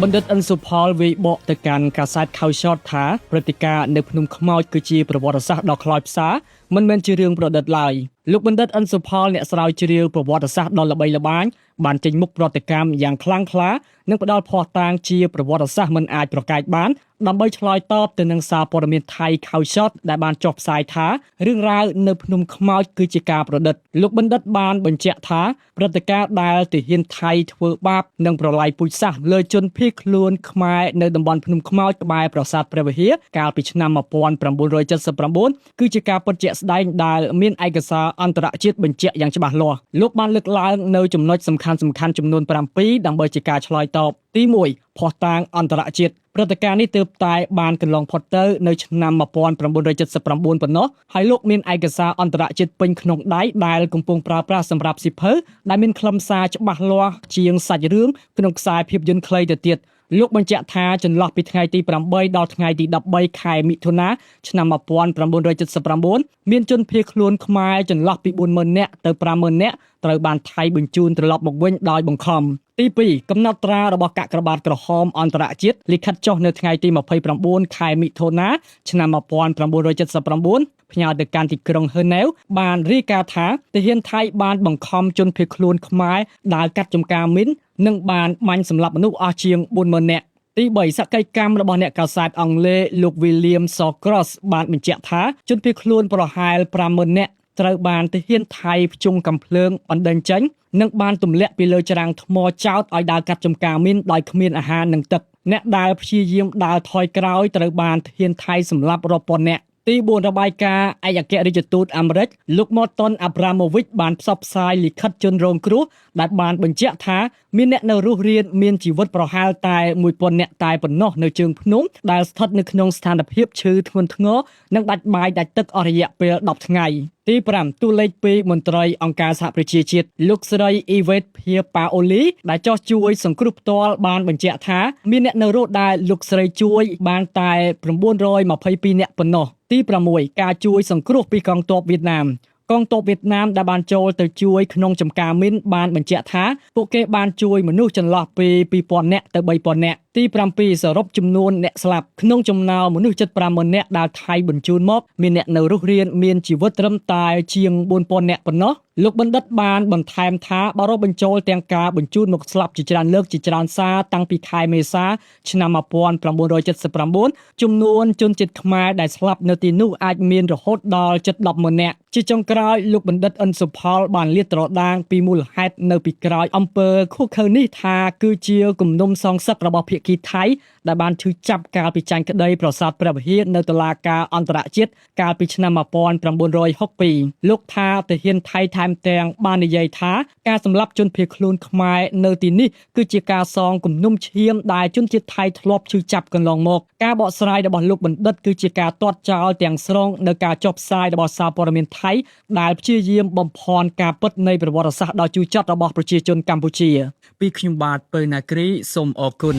បណ្ឌិតអិនសុផលវិបកទៅកាន់កាសែតខៅឆតថាព្រឹត្តិការណ៍នៅភ្នំខ្មោចគឺជាប្រវត្តិសាស្ត្រដ៏ខ្លោចផ្សាមិនមែនជារឿងប្រឌិតឡើយលោកបណ្ឌិតអិនសុផលអ្នកស្រាវជ្រាវប្រវត្តិសាស្ត្រដ៏ល្បីល្បាញបានចេញមុខប្រតិកម្មយ៉ាងខ្លាំងក្លានិងផ្ដល់ភស្តុតាងជាប្រវត្តិសាស្ត្រមិនអាចប្រកែកបានដើម្បីឆ្លើយតបទៅនឹងសារព័ត៌មានថៃខៅឆតដែលបានចុះផ្សាយថារឿងរ៉ាវនៅភ្នំខ្មោចគឺជាការប្រឌិតលោកបណ្ឌិតបានបញ្ជាក់ថាព្រឹត្តិការណ៍ដែលទាហានថៃធ្វើបាបនិងប្រឡាយពូជសាសន៍លើជនភៀសខ្លួនខ្មែរនៅតំបន់ភ្នំខ្មោចក្បែរប្រាសាទព្រះវិហារកាលពីឆ្នាំ1979គឺជាការពិតជាក់ស្ដែងដែលមានឯកសារអន្តរជាតិបញ្ជាក់យ៉ាងច្បាស់លាស់លោកបានលើកឡើងនៅចំណុចសំខាន់ៗចំនួន7ដើម្បីជាការឆ្លើយតបទី1ភស្តុតាងអន្តរជាតិព្រឹត្តិការណ៍នេះទើបតែបានកន្លងផុតទៅនៅឆ្នាំ1979ប៉ុណ្ណោះហើយលោកមានឯកសារអន្តរជាតិពេញក្នុងដៃដែលកំពុងប្រើប្រាស់សម្រាប់សិភៅដែលមានខ្លឹមសារច្បាស់លាស់ជាងសាច់រឿងក្នុងខ្សែភាពយន្តខ្លីទៅទៀតលោកបញ្ជាក់ថាចន្លោះពីថ្ងៃទី8ដល់ថ្ងៃទី13ខែមិថុនាឆ្នាំ1979មានជនភៀសខ្លួនខ្មែរចន្លោះពី40000នាក់ទៅ50000នាក់ត្រូវបានថៃបញ្ជូនត្រឡប់មកវិញដោយបង្ខំទី2កំណត់ត្រារបស់កាកបាទក្រហមអន្តរជាតិលិខិតចុះនៅថ្ងៃទី29ខែមិថុនាឆ្នាំ1979ផ្ញើទៅកាន់ទីក្រុងហឺណែវបានរាយការណ៍ថាទាហានថៃបានបង្ខំជនភៀសខ្លួនខ្មែរដើរកាត់ចំការមីននិងបានបាញ់សម្លាប់មនុស្សអស់ជាង40000នាក់ទី3សកម្មកម្មរបស់អ្នកកាសែតអង់គ្លេសលោក William Shawcross បានបញ្ជាក់ថាជនភៀសខ្លួនប្រហែល50000នាក់ត្រូវបានទាហានថៃភ្ជង់កាំភ្លើងបណ្ដេញចេញនិងបានទម្លាក់ពីលើច្រាំងថ្មចោតឲ្យដើរកាត់ចំការមីនដោយគ្មានអាហារនិងទឹកអ្នកដែលព្យាយាមដើរថយក្រោយត្រូវបានទាហានថៃសម្លាប់រាប់ពាន់នាក់ទី4របាយការណ៍ឯកអគ្គរដ្ឋទូតអាមេរិកលោក Morton Abramovich បានផ្សព្វផ្សាយលិខិតជនរងគ្រោះដែលបានបញ្ជាក់ថាមានអ្នកនៅរស់រានមានជីវិតប្រហែលតែ1000នាក់តែប៉ុណ្ណោះនៅជើងភ្នំដែលស្ថិតនៅក្នុងស្ថានភាពឈឺធ្ងន់ធ្ងរនិងដាច់បាយដាច់ទឹកអស់រយៈពេល10ថ្ងៃទី5តួលេខពីមន្ត្រីអង្គការសហប្រជាជាតិលោកស្រី Yvette Pierre-Paoli ដែលចោះជួយសង្គ្រោះផ្ទាល់បានបញ្ជាក់ថាមានអ្នកនៅរស់ដែលលោកស្រីជួយបានតែ922នាក់ប៉ុណ្ណោះទី6ការជួយសង្គ្រោះពីកងទ័ពវៀតណាមកងទ័ពវៀតណាមដែលបានចូលទៅជួយក្នុងចំការមីនបានបញ្ជាក់ថាពួកគេបានជួយមនុស្សចន្លោះពី2000នាក់ទៅ3000នាក់ទី7សរុបចំនួនអ្នកស្លាប់ក្នុងចំណោមមនុស្សជិត50000នាក់ដែលថៃបញ្ជូនមកមានអ្នកនៅរស់រានមានជីវិតត្រឹមតែជាង4000នាក់ប៉ុណ្ណោះលោកបណ្ឌិតបានបន្ថែមថាបើរាប់បញ្ចូលទាំងការបញ្ជូនមកស្លាប់ជាច្រើនលើកជាច្រើនសារតាំងពីខែមេសាឆ្នាំ1979ចំនួនជនជាតិខ្មែរដែលស្លាប់នៅទីនោះអាចមានរហូតដល់ជិត100,000នាក់ជាចុងក្រោយលោកបណ្ឌិតអិនសុផលបានលាតត្រដាងពីមូលហេតុនៅពីក្រោយអំពើឃោរឃៅនេះថាគឺជាគំនុំសងសឹករបស់ភាគីថៃដែលបានឈឺចាប់កាលពីចាញ់ក្តីប្រាសាទព្រះវិហារនៅតុលាការអន្តរជាតិកាលពីឆ្នាំ1962លោកថាទាហានថៃថែមទាំងបាននិយាយថាការសម្លាប់ជនភៀសខ្លួនខ្មែរនៅទីនេះគឺជាការសងគំនុំឈាមដែលជនជាតិថៃធ្លាប់ឈឺចាប់កន្លងមកការបកស្រាយរបស់លោកបណ្ឌិតគឺជាការទាត់ចោលទាំងស្រុងនៅការចុះផ្សាយរបស់សារព័ត៌មានថៃដែលព្យាយាមបំភាន់ការពិតនៃប្រវត្តិសាស្ត្រដ៏ជូរចត់របស់ប្រជាជនកម្ពុជាពីខ្ញុំបាទពៅណាគ្រីសូមអរគុណ